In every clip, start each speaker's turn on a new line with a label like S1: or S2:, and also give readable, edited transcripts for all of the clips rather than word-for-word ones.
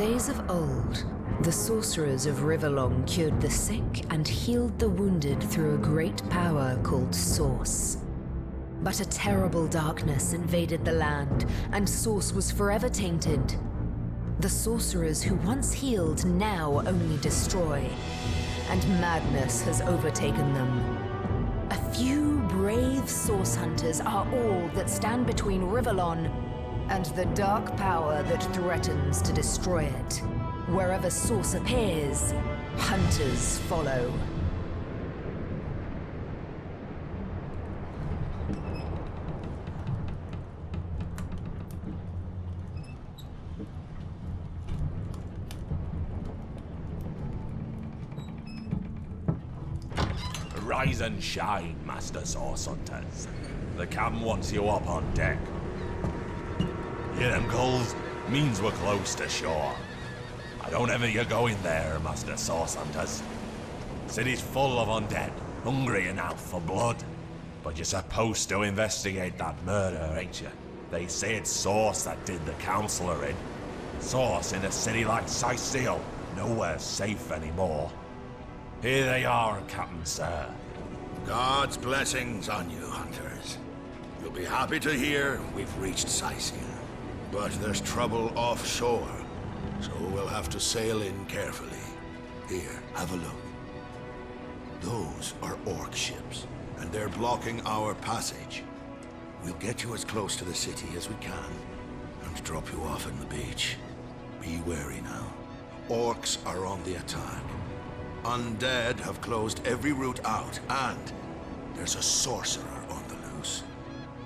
S1: days of old, the sorcerers of Riverlong cured the sick and healed the wounded through a great power called Source. But a terrible darkness invaded the land, and Source was forever tainted. The sorcerers who once healed now only destroy, and madness has overtaken them. A few brave Source hunters are all that stand between Riverlon and the dark power that threatens to destroy it. Wherever Source appears, hunters follow.
S2: Rise and shine, Master Source Hunters. The captain wants you up on deck. Hear them gulls? Means we're close to shore. I don't ever you go in there, Master Source Hunters. City's full of undead, hungry enough for blood. But you're supposed to investigate that murder, ain't you? They say it's Source that did the Counselor in. Source in a city like Cyseal, nowhere safe anymore. Here they are, Captain Sir.
S3: God's blessings on you, hunters. You'll be happy to hear we've reached Cyseal. But there's trouble offshore, so we'll have to sail in carefully. Here, have a look. Those are orc ships, and they're blocking our passage. We'll get you as close to the city as we can, and drop you off in the beach. Be wary now. Orcs are on the attack. Undead have closed every route out, and there's a sorcerer on the loose.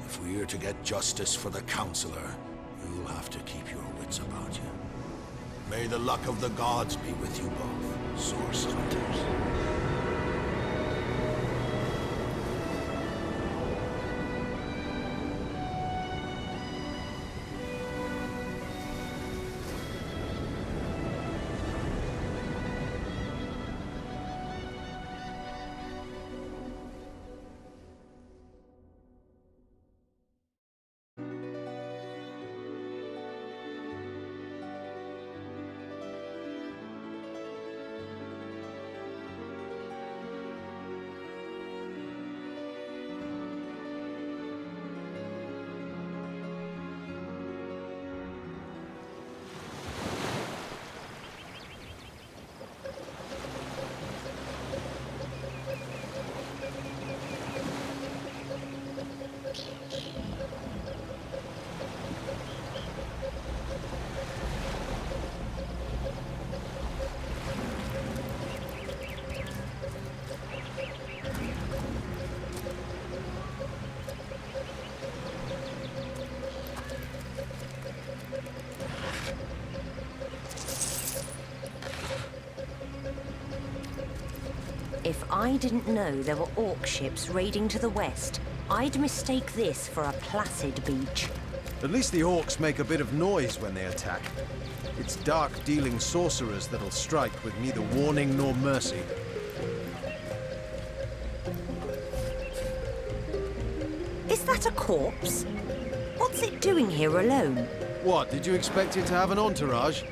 S3: If we're to get justice for the Counselor, you'll have to keep your wits about you. May the luck of the gods be with you both, Source Hunters.
S4: If I didn't know there were orc ships raiding to the west, I'd mistake this for a placid beach.
S5: At least the orcs make a bit of noise when they attack. It's dark-dealing sorcerers that'll strike with neither warning nor mercy.
S4: Is that a corpse? What's it doing here alone?
S5: What, did you expect it to have an entourage?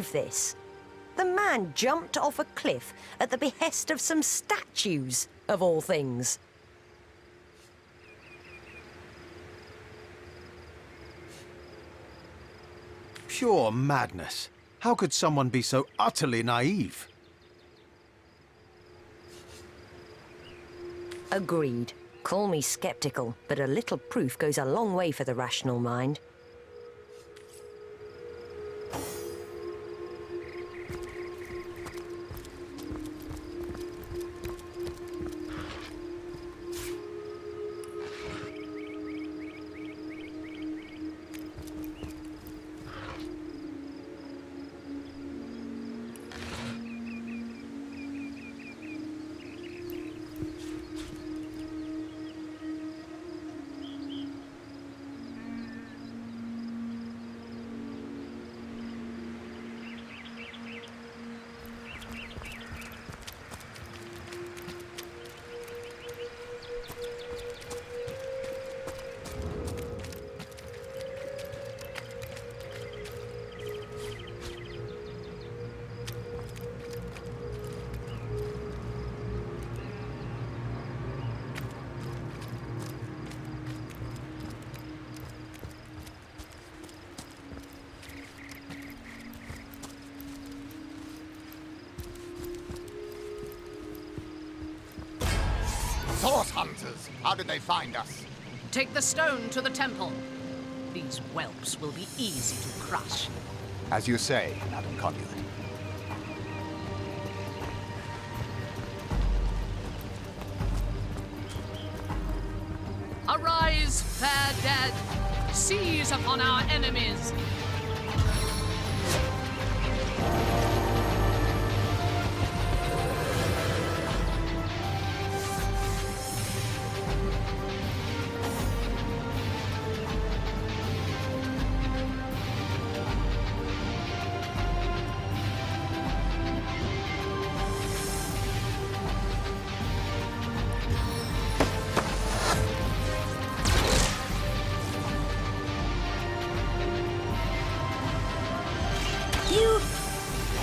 S4: believe this. The man jumped off a cliff at the behest of some statues, of all things.
S5: Pure madness. How could someone be so utterly naive?
S4: Agreed. Call me skeptical, but a little proof goes a long way for the rational mind.
S6: Source hunters! How did they find us?
S7: Take the stone to the temple. These whelps will be easy to crush.
S6: As you say, Madam Conduit.
S7: Arise, fair dead! Seize upon our enemies!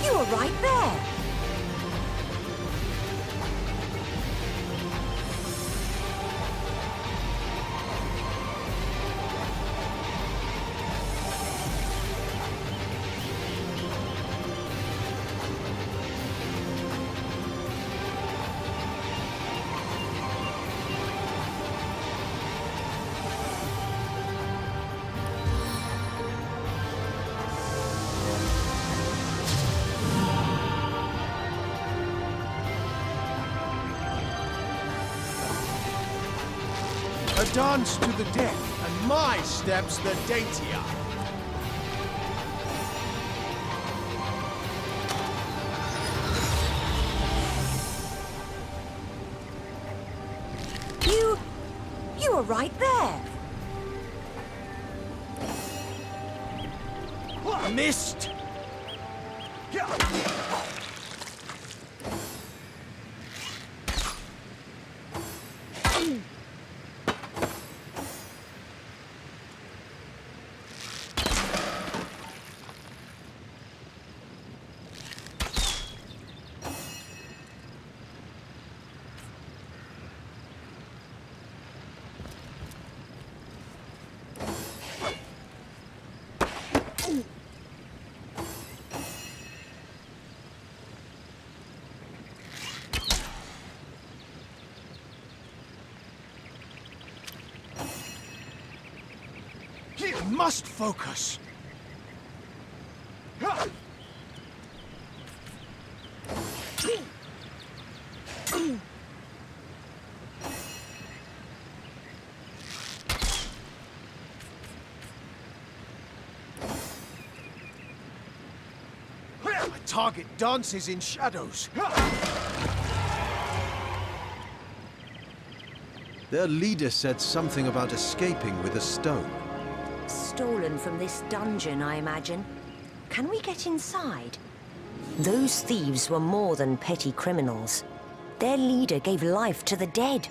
S4: You were right there.
S5: A dance to the death, and my steps the daintier.
S4: You were right there.
S5: Missed! You must focus. My target dances in shadows. Their leader said something about escaping with a stone.
S4: Stolen from this dungeon, I imagine. Can we get inside? Those thieves were more than petty criminals. Their leader gave life to the dead.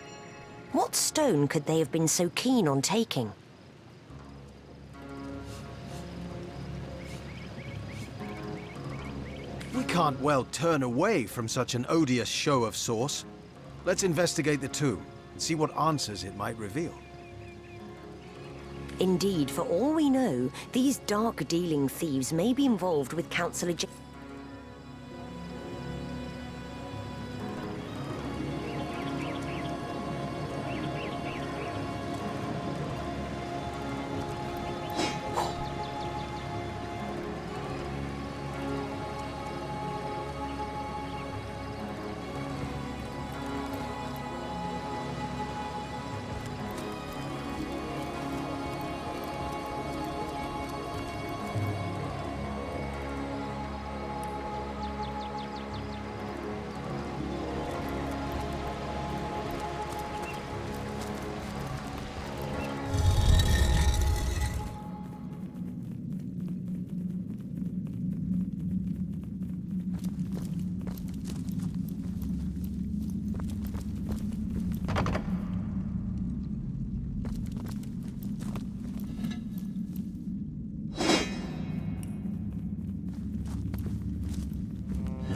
S4: What stone could they have been so keen on taking?
S5: We can't well turn away from such an odious show of source. Let's investigate the tomb and see what answers it might reveal.
S4: Indeed, for all we know, these dark-dealing thieves may be involved with Councillor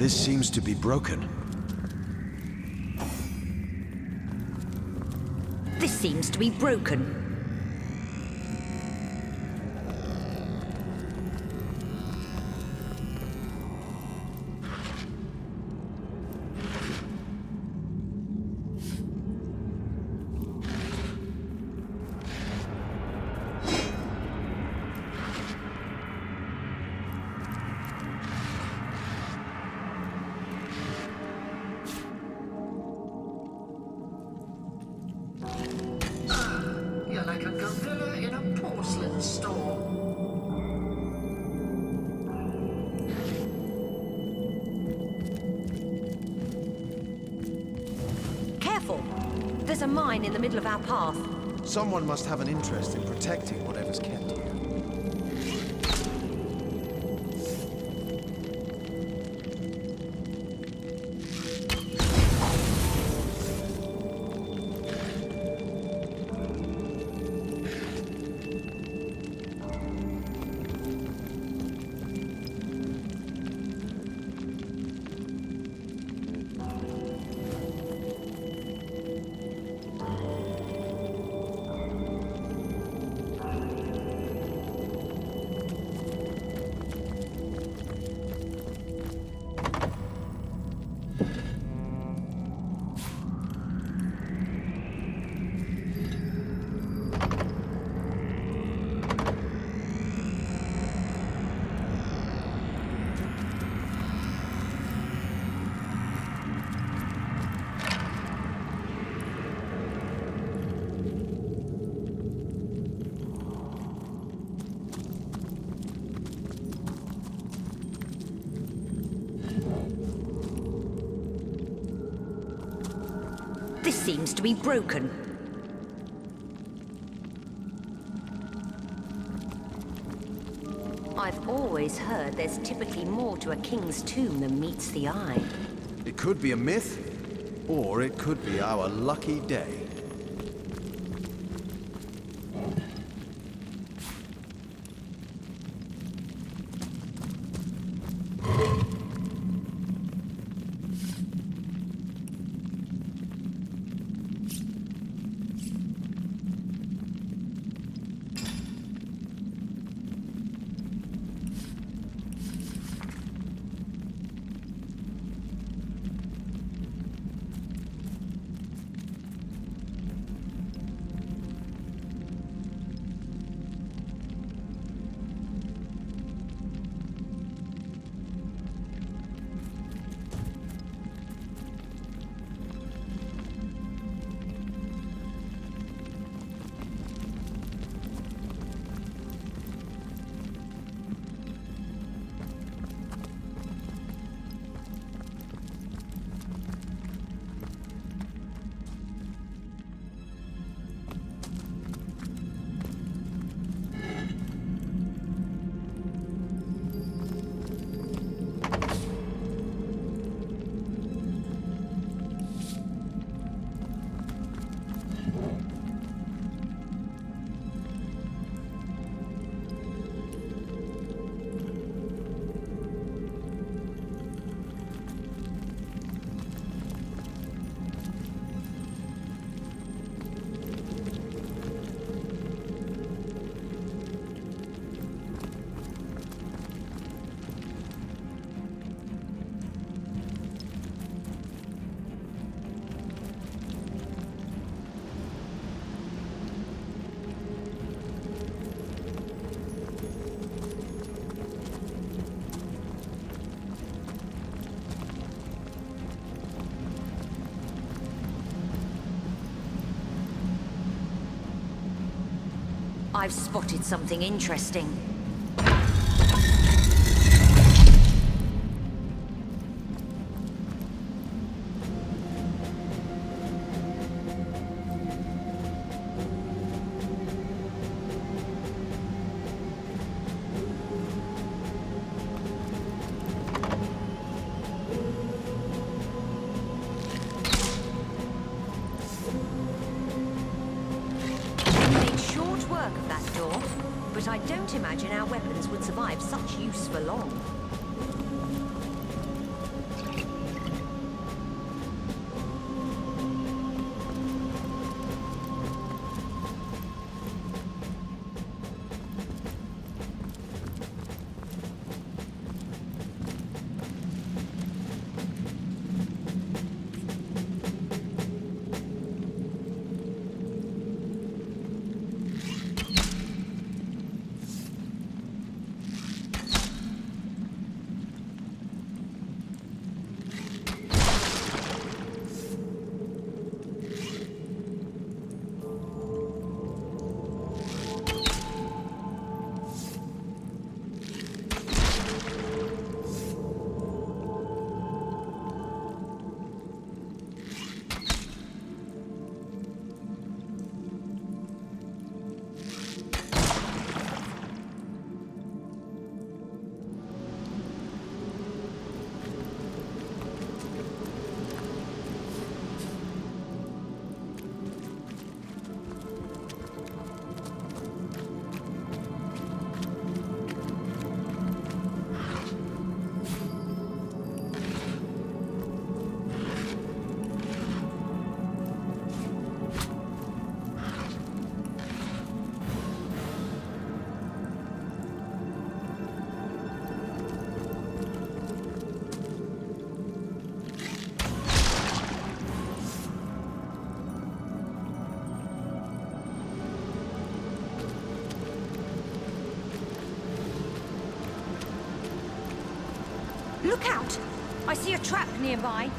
S5: This seems to be broken.
S4: This seems to be broken.
S8: You're like a gorilla in a porcelain store.
S4: Careful! There's a mine in the middle of our path.
S5: Someone must have an interest in protecting whatever's kept here.
S4: This seems to be broken. I've always heard there's typically more to a king's tomb than meets the eye.
S5: It could be a myth, or it could be our lucky day.
S4: I've spotted something interesting. Work of that door, but I don't imagine our weapons would survive such use for long. Look out! I see a trap nearby.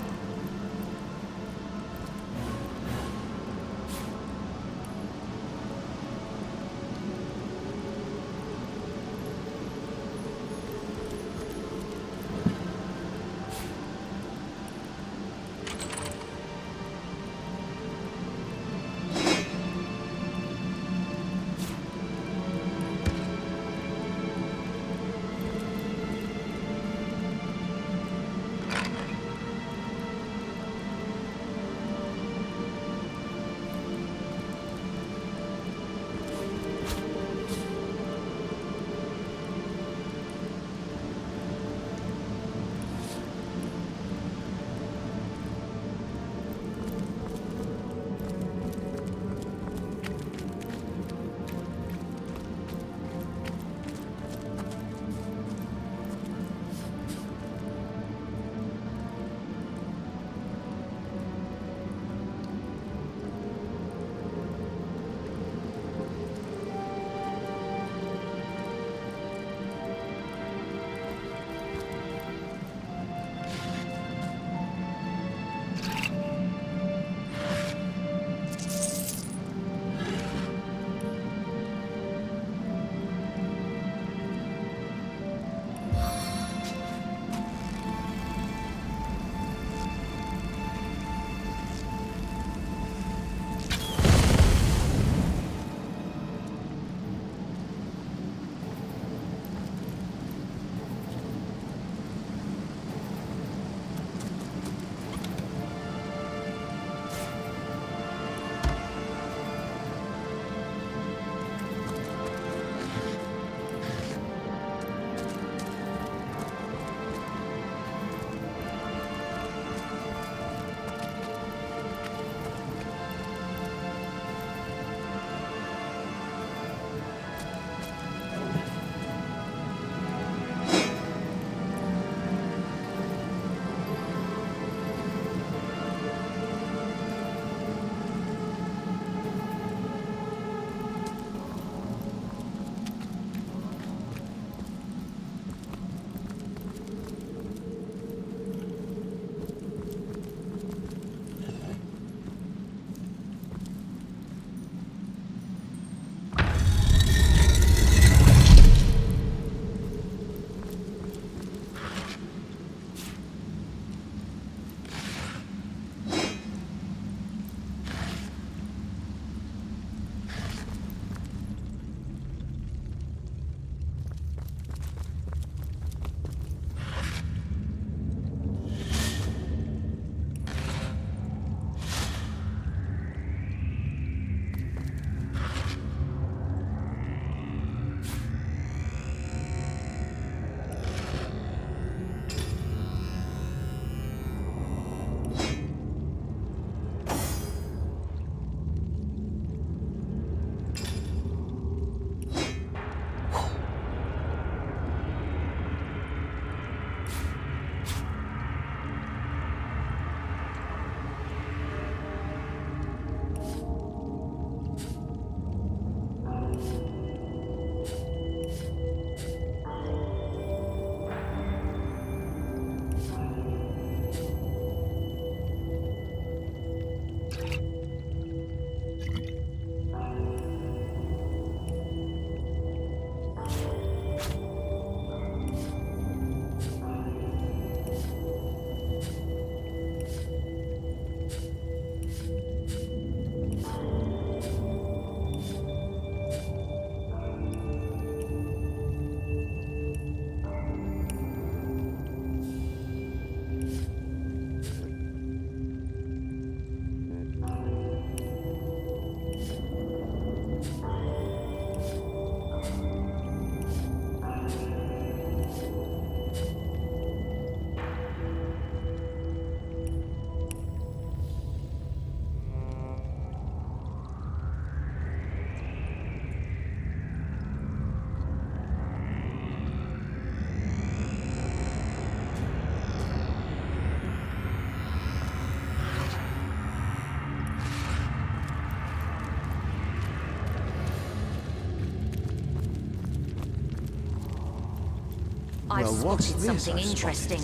S4: I've
S5: Well, what's
S4: spotted
S5: this
S4: something
S5: I've
S4: interesting.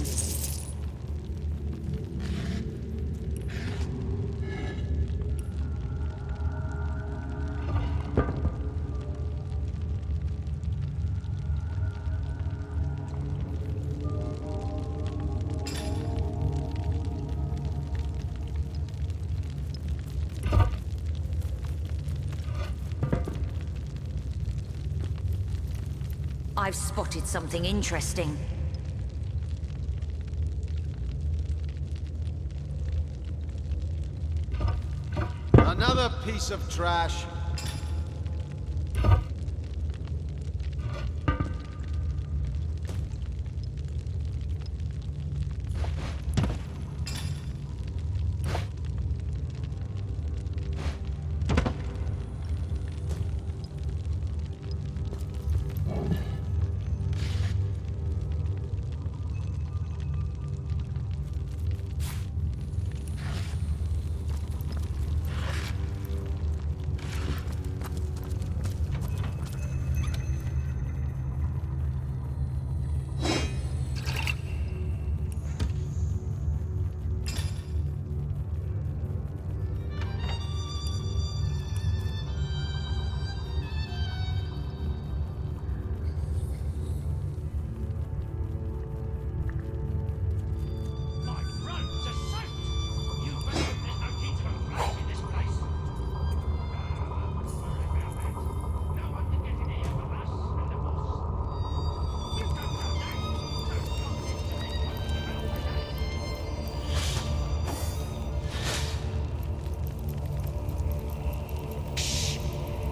S4: I've spotted something interesting.
S5: Another piece of trash.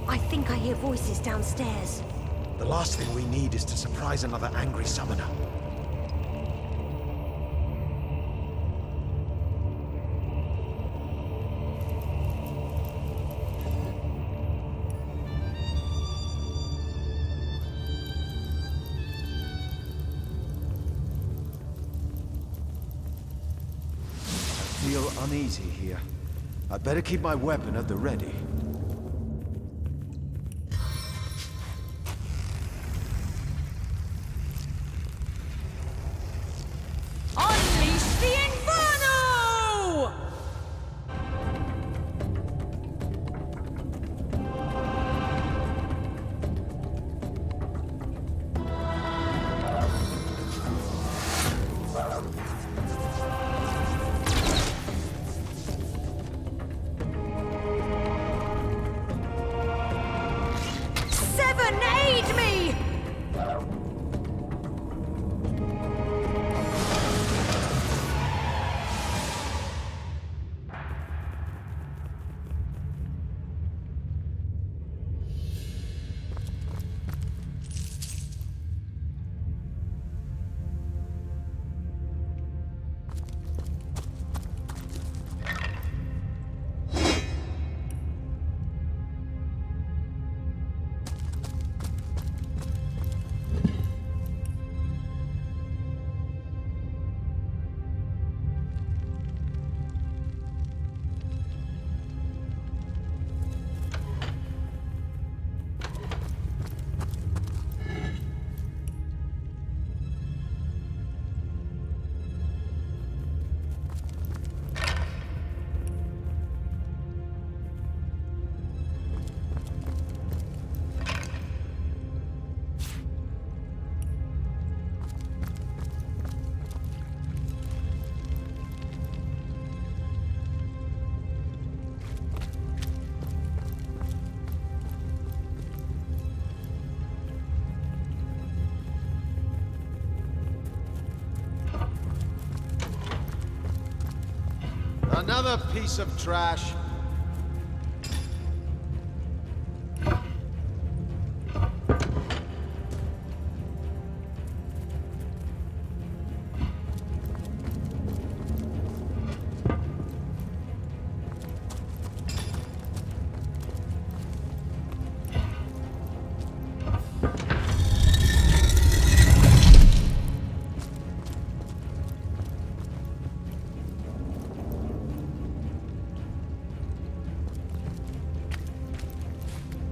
S4: I think I hear voices downstairs.
S5: The last thing we need is to surprise another angry summoner. I feel uneasy here. I'd better keep my weapon at the ready.
S7: Unleash the Inferno! Seven, aid me!
S5: Another piece of trash.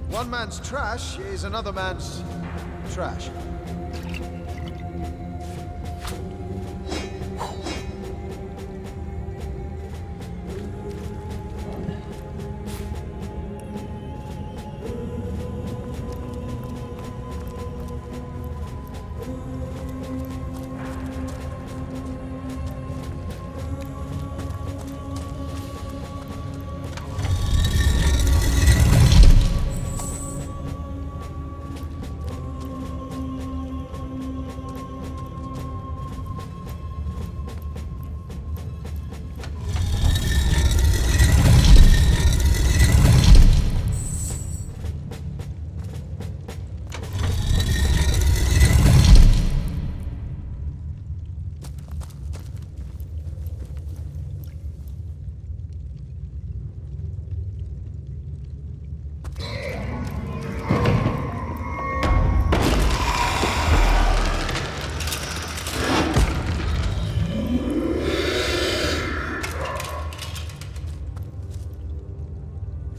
S5: One man's trash is another man's trash.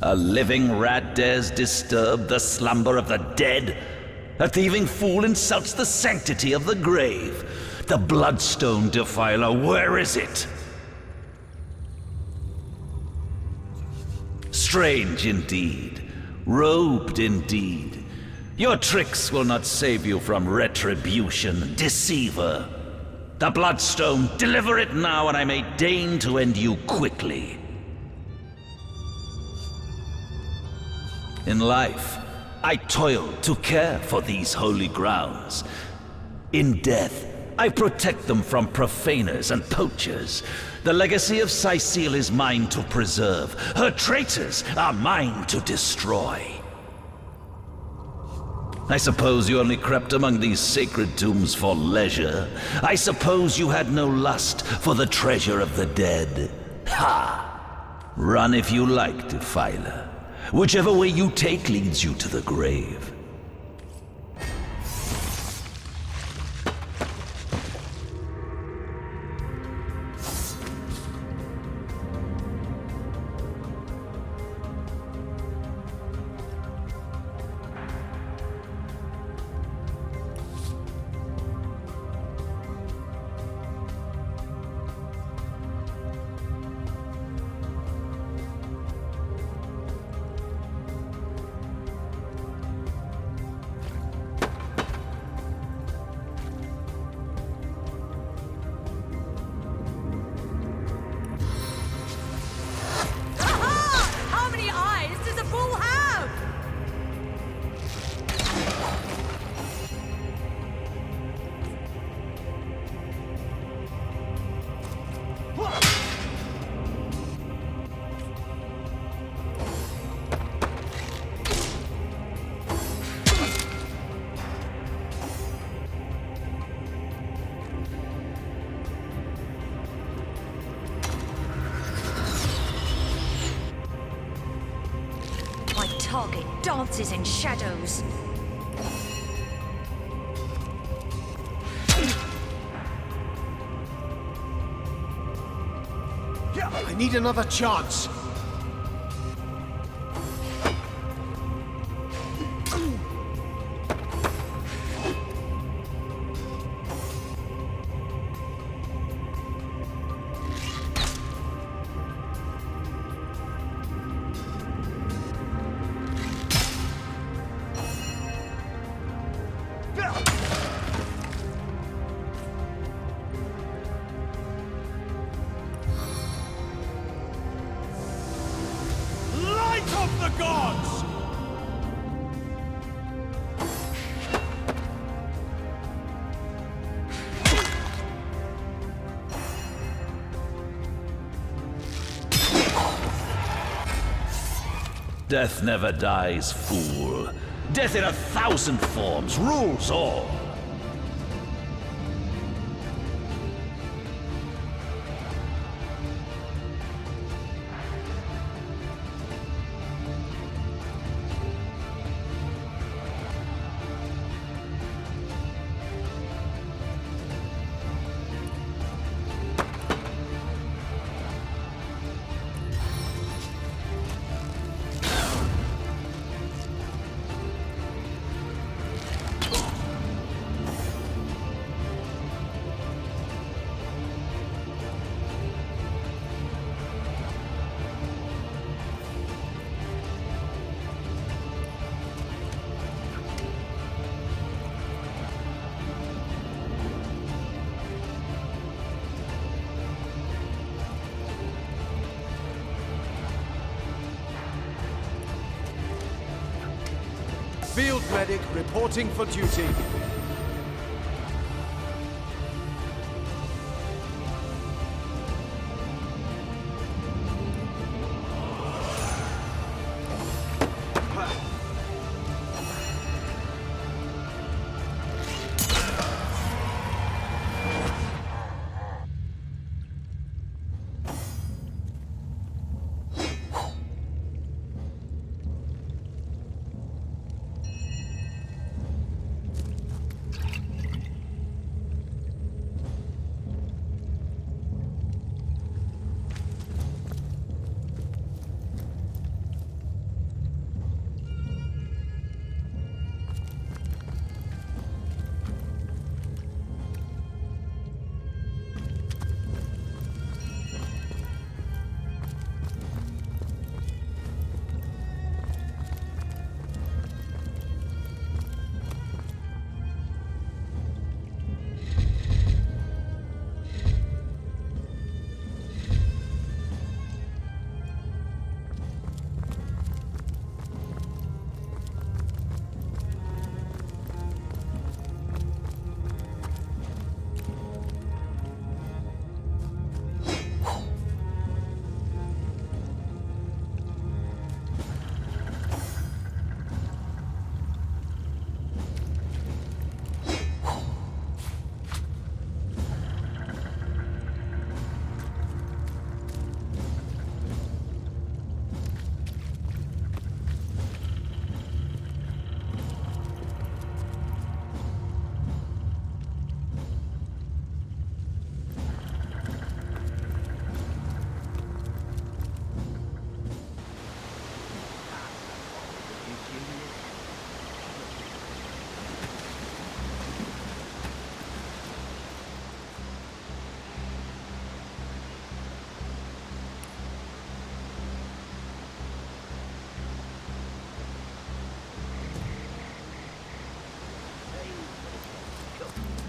S9: A living rat dares disturb the slumber of the dead? A thieving fool insults the sanctity of the grave. The bloodstone defiler, where is it? Strange indeed. Robed indeed. Your tricks will not save you from retribution, deceiver. The bloodstone, deliver it now, and I may deign to end you quickly. In life, I toiled to care for these holy grounds. In death, I protect them from profaners and poachers. The legacy of Cyseal is mine to preserve. Her traitors are mine to destroy. I suppose you only crept among these sacred tombs for leisure. I suppose you had no lust for the treasure of the dead. Ha! Run if you like, defiler. Whichever way you take leads you to the grave.
S4: Target dances in shadows.
S5: I need another chance.
S2: Of the gods!
S9: Death never dies, fool. Death in 1,000 forms rules all.
S5: Field medic reporting for duty.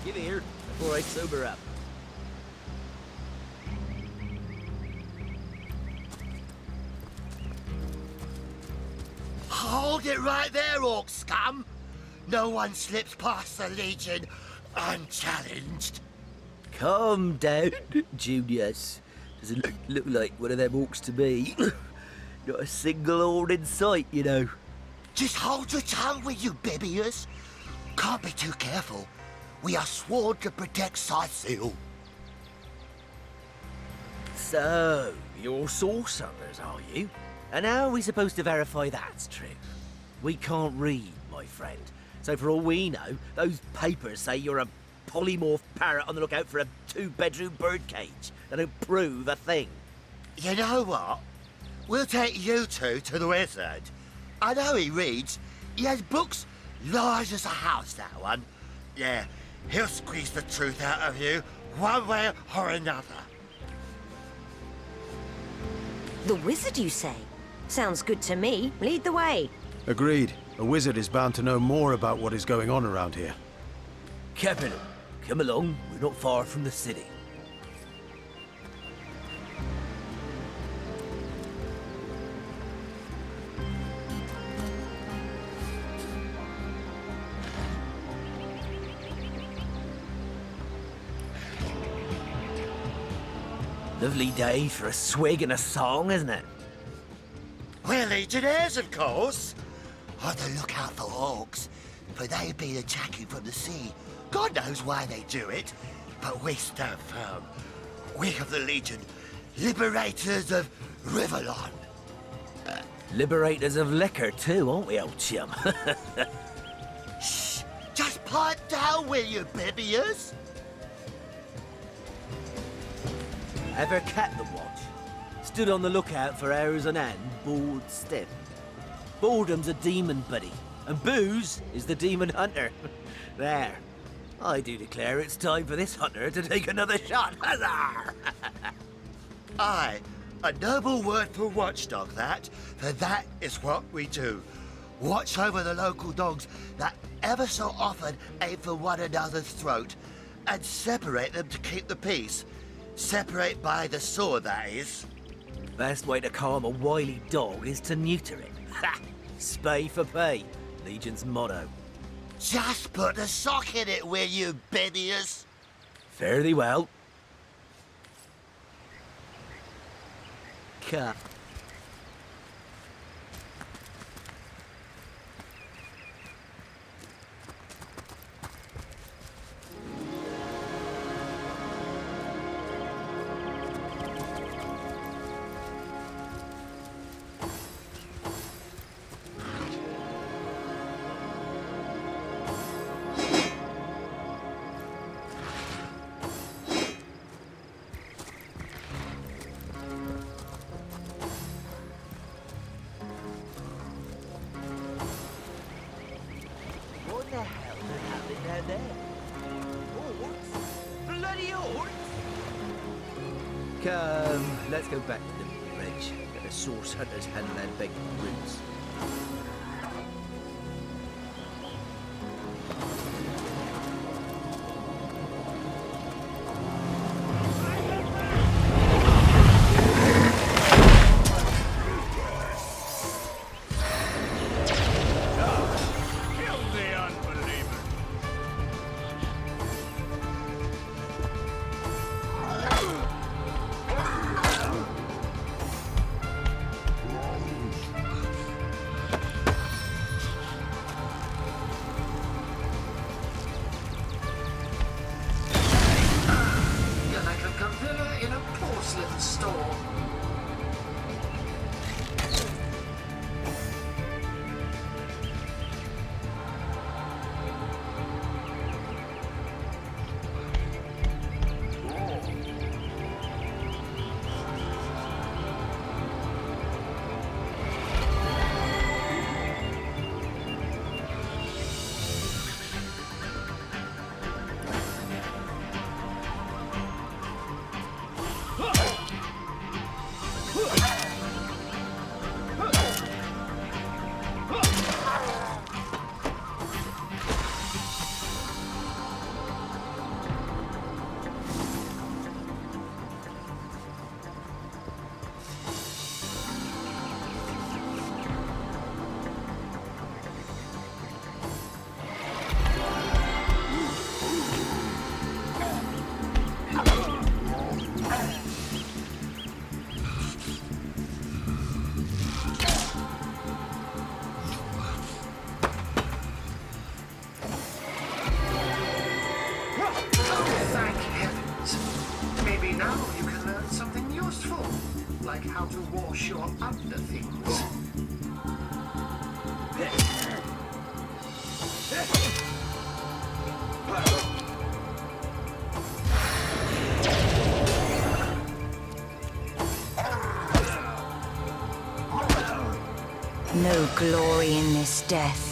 S10: Give here before I sober up.
S11: Hold it right there, orc scum! No one slips past the Legion unchallenged.
S10: Calm down, Junius. Doesn't look like one of them orcs to me. Not a single horn in sight, you know.
S11: Just hold your tongue, will you, Bibius? Can't be too careful. We are sworn to protect Cyseal.
S10: So, you're sorcerers, are you? And how are we supposed to verify that's true? We can't read, my friend. So for all we know, those papers say you're a polymorph parrot on the lookout for a 2-bedroom birdcage. They don't prove a thing.
S11: You know what? We'll take you two to the wizard. I know he reads. He has books large as a house, that one. Yeah, he'll squeeze the truth out of you, one way or another.
S4: The wizard, you say? Sounds good to me. Lead the way.
S5: Agreed. A wizard is bound to know more about what is going on around here.
S10: Capital, come along. We're not far from the city. Lovely day for a swig and a song, isn't it?
S11: We're legionnaires, of course. On the lookout for orcs, for they've been attacking from the sea. God knows why they do it, but we stand firm. We of the Legion, liberators of Riverlon.
S10: Liberators of liquor too, aren't we, old chum?
S11: Shh! Just pipe down, will you, Bibius?
S10: Ever kept the watch? Stood on the lookout for hours on end, bored stiff. Boredom's a demon buddy, and booze is the demon hunter. There. I do declare it's time for this hunter to take another shot. Huzzah!
S11: Aye, a noble word for watchdog, that. For that is what we do. Watch over the local dogs that ever so often aim for one another's throat, and separate them to keep the peace. Separate by the sword, that is.
S10: Best way to calm a wily dog is to neuter it. Ha! Spay for pay, Legion's motto.
S11: Just put a sock in it, will you, Bibius?
S10: Fare thee well. Cut. What the hell is happening down there? Orcs? Bloody orcs? Come, let's go back to the bridge. Let the source hunters handle their big roots.
S8: like how to wash your underthings.
S4: No glory in this death.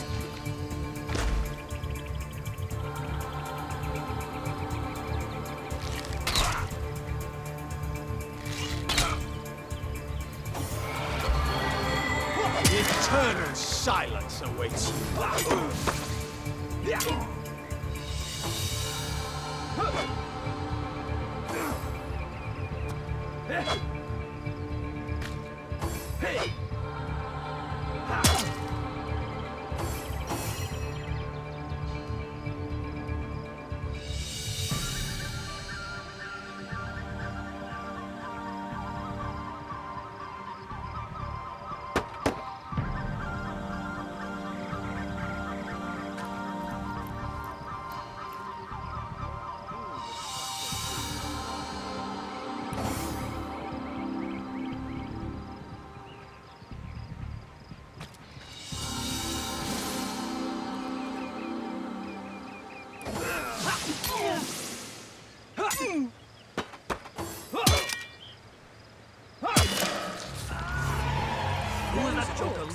S5: Eternal silence awaits you.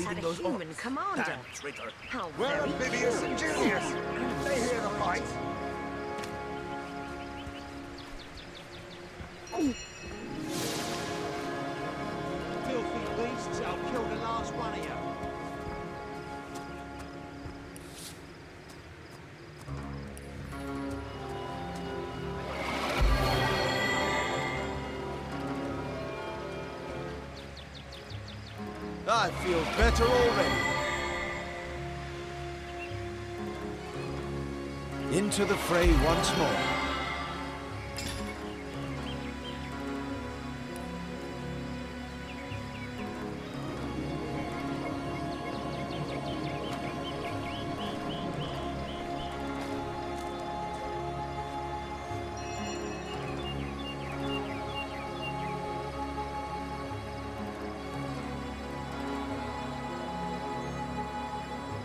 S4: Had a human commander. How
S11: We're
S4: very
S11: Amphibious and Julius. They hear the fight.
S5: Filthy beasts, I'll kill the last one of you. I feel better already. Into the fray once more.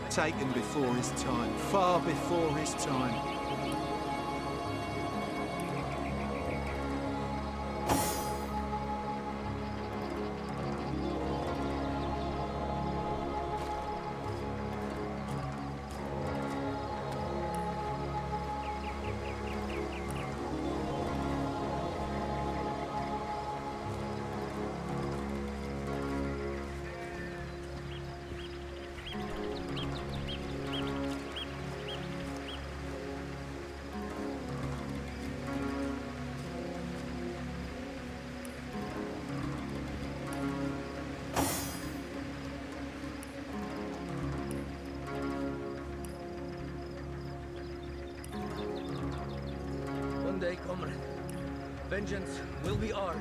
S5: Taken before his time, far before his time.
S10: One day, comrade, vengeance will be ours.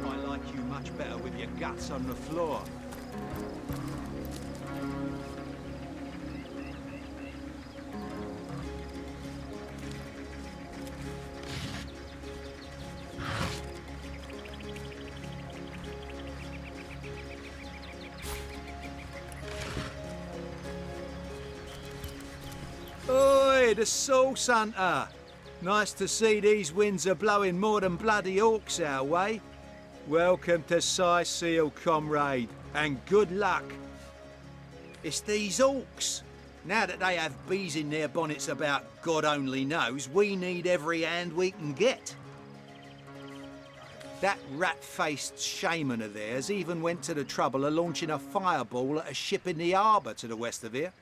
S5: I like you much better with your guts on the floor. Oi, the Soul Hunter! Nice to see these winds are blowing more than bloody orcs our way. Welcome to Cyseal, comrade, and good luck. It's these orcs. Now that they have bees in their bonnets about God only knows, we need every hand we can get. That rat-faced shaman of theirs even went to the trouble of launching a fireball at a ship in the harbour to the west of here.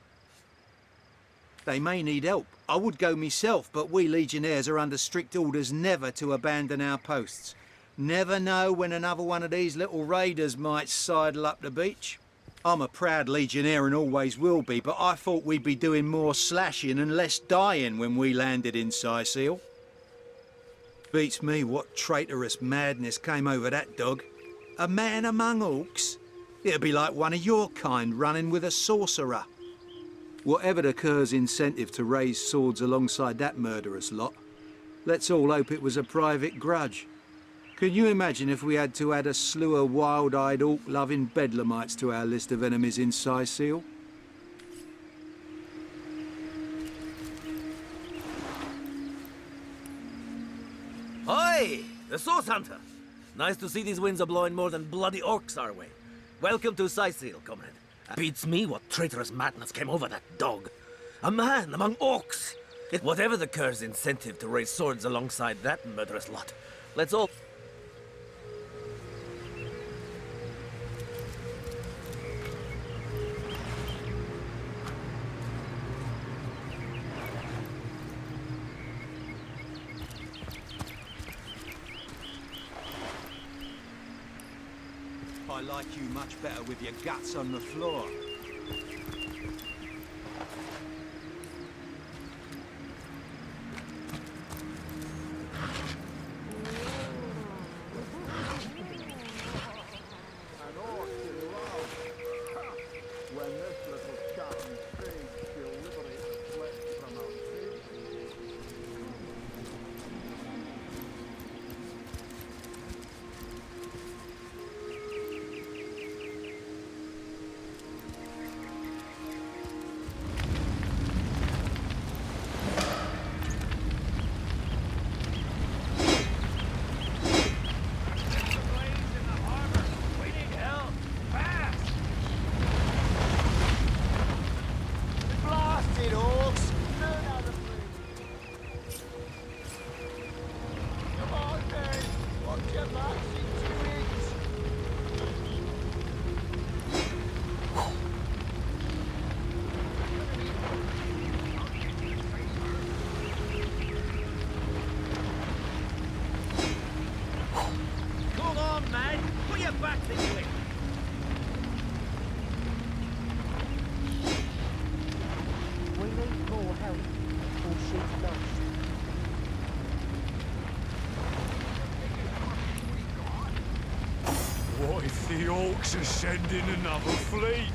S5: They may need help. I would go myself, but we legionnaires are under strict orders never to abandon our posts. Never know when another one of these little raiders might sidle up the beach. I'm a proud legionnaire and always will be, but I thought we'd be doing more slashing and less dying when we landed in Cyseal. Beats me what traitorous madness came over that dog. A man among orcs? It'd be like one of your kind running with a sorcerer. Whatever the Cur's incentive to raise swords alongside that murderous lot, let's all hope it was a private grudge. Can you imagine if we had to add a slew of wild-eyed, orc-loving bedlamites to our list of enemies in Cyseal?
S10: Hi! The Source Hunter! Nice to see these winds are blowing more than bloody orcs our way. Welcome to Cyseal, comrade. Beats me what traitorous madness came over that dog. A man among orcs! Whatever the cur's incentive to raise swords alongside that murderous lot, let's all...
S5: I like you much better with your guts on the floor.
S2: What if the orcs are sending another fleet?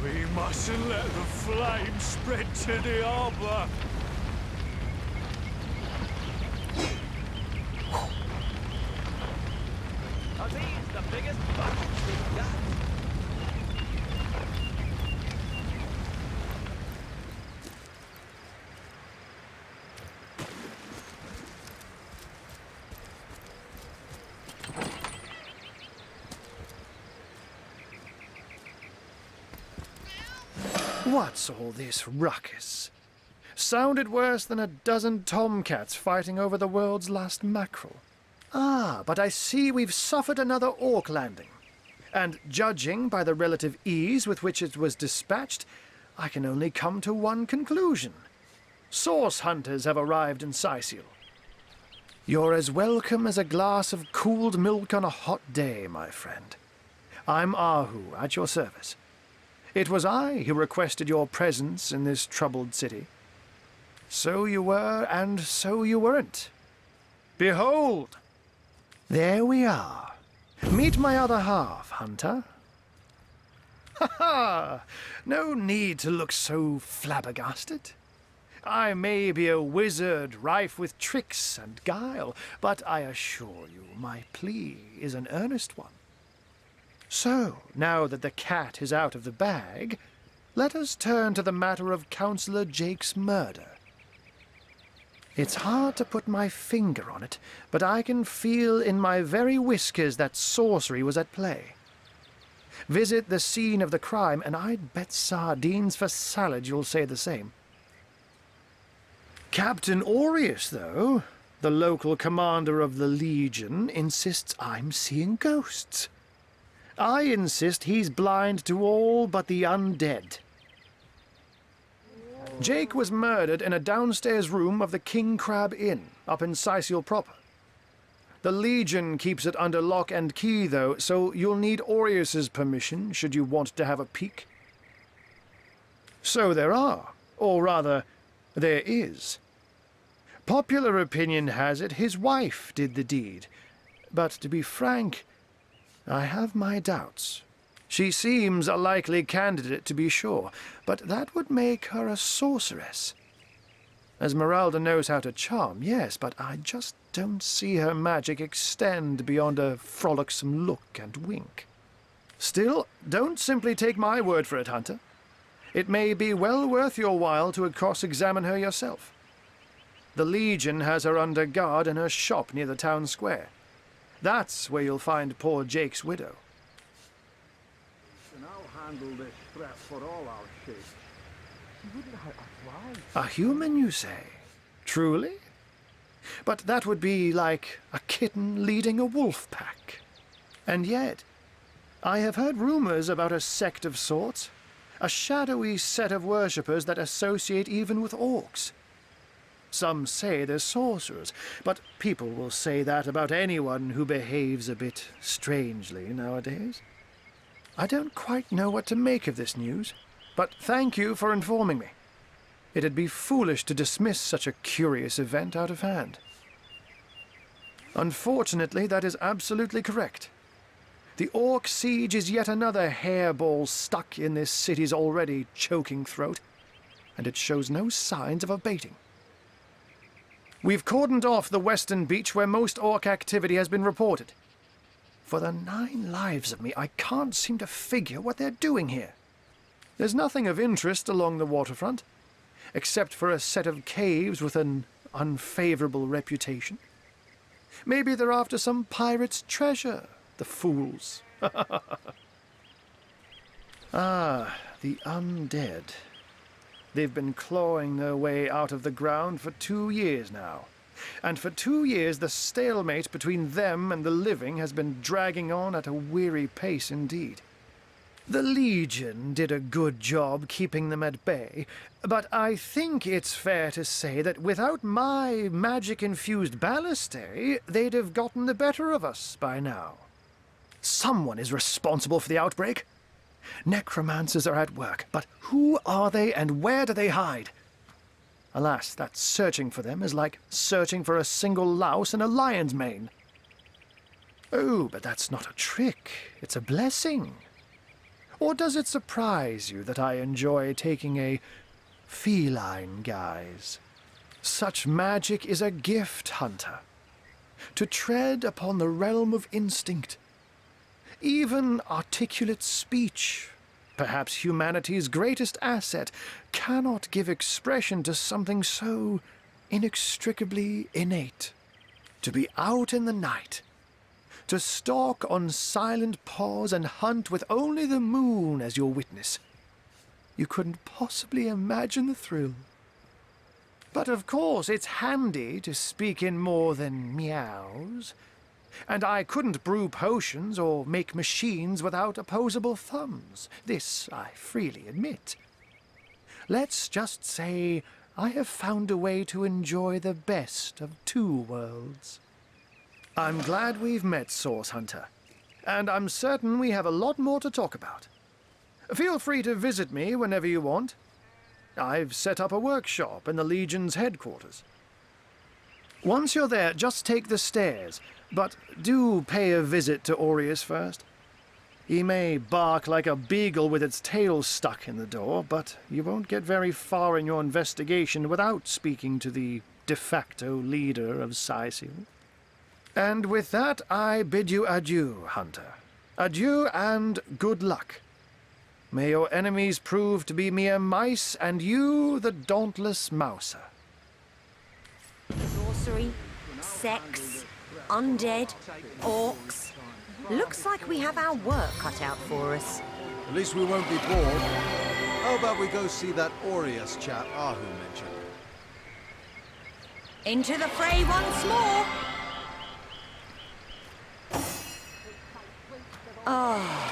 S2: We mustn't let the flames spread to the harbour.
S10: Are these the biggest buckets we've got?
S12: What's all this ruckus? Sounded worse than a dozen tomcats fighting over the world's last mackerel. Ah, but I see we've suffered another orc landing. And judging by the relative ease with which it was dispatched, I can only come to one conclusion. Source hunters have arrived in Cyseal. You're as welcome as a glass of cooled milk on a hot day, my friend. I'm Ahu, at your service. It was I who requested your presence in this troubled city. So you were, and so you weren't. Behold! There we are. Meet my other half, Hunter. Ha ha! No need to look so flabbergasted. I may be a wizard rife with tricks and guile, but I assure you my plea is an earnest one. So, now that the cat is out of the bag, let us turn to the matter of Councillor Jake's murder. It's hard to put my finger on it, but I can feel in my very whiskers that sorcery was at play. Visit the scene of the crime, and I'd bet sardines for salad you'll say the same. Captain Aureus, though, the local commander of the Legion, insists I'm seeing ghosts. I insist he's blind to all but the undead. Jake was murdered in a downstairs room of the King Crab Inn, up in Cyseal proper. The Legion keeps it under lock and key, though, so you'll need Aureus's permission should you want to have a peek. So there are, or rather, there is. Popular opinion has it his wife did the deed, but to be frank, I have my doubts. She seems a likely candidate, to be sure, but that would make her a sorceress. Esmeralda knows how to charm, yes, but I just don't see her magic extend beyond a frolicsome look and wink. Still, don't simply take my word for it, Hunter. It may be well worth your while to cross-examine her yourself. The Legion has her under guard in her shop near the town square. That's where you'll find poor Jake's widow.
S5: And I'll handle this threat for all our shakes. She wouldn't hurt a fly.
S12: A human, you say? Truly? But that would be like a kitten leading a wolf pack. And yet, I have heard rumors about a sect of sorts, a shadowy set of worshippers that associate even with orcs. Some say they're sorcerers, but people will say that about anyone who behaves a bit strangely nowadays. I don't quite know what to make of this news, but thank you for informing me. It'd be foolish to dismiss such a curious event out of hand. Unfortunately, that is absolutely correct. The Orc siege is yet another hairball stuck in this city's already choking throat, and it shows no signs of abating. We've cordoned off the western beach where most Orc activity has been reported. For the 9 lives of me, I can't seem to figure what they're doing here. There's nothing of interest along the waterfront, except for a set of caves with an unfavorable reputation. Maybe they're after some pirate's treasure, the fools. Ah, the undead. They've been clawing their way out of the ground for 2 years now. And for 2 years the stalemate between them and the living has been dragging on at a weary pace indeed. The Legion did a good job keeping them at bay, but I think it's fair to say that without my magic-infused ballistary, they'd have gotten the better of us by now. Someone is responsible for the outbreak. Necromancers are at work, but who are they and where do they hide? Alas, that searching for them is like searching for a single louse in a lion's mane. Oh, but that's not a trick. It's a blessing. Or does it surprise you that I enjoy taking a feline guise? Such magic is a gift, Hunter. To tread upon the realm of instinct. Even articulate speech, perhaps humanity's greatest asset, cannot give expression to something so inextricably innate. To be out in the night, to stalk on silent paws and hunt with only the moon as your witness. You couldn't possibly imagine the thrill. But of course it's handy to speak in more than meows. And I couldn't brew potions or make machines without opposable thumbs. This I freely admit. Let's just say I have found a way to enjoy the best of 2 worlds. I'm glad we've met, Source Hunter, and I'm certain we have a lot more to talk about. Feel free to visit me whenever you want. I've set up a workshop in the Legion's headquarters. Once you're there, just take the stairs, but do pay a visit to Aureus first. He may bark like a beagle with its tail stuck in the door, but you won't get very far in your investigation without speaking to the de facto leader of Cyseal. And with that, I bid you adieu, Hunter. Adieu and good luck. May your enemies prove to be mere mice, and you the dauntless mouser.
S4: Sorcery, sex, undead, orcs. Looks like we have our work cut out for us.
S5: At least we won't be bored. How about we go see that Aureus chap Ahu mentioned?
S4: Into the fray once more! Ah,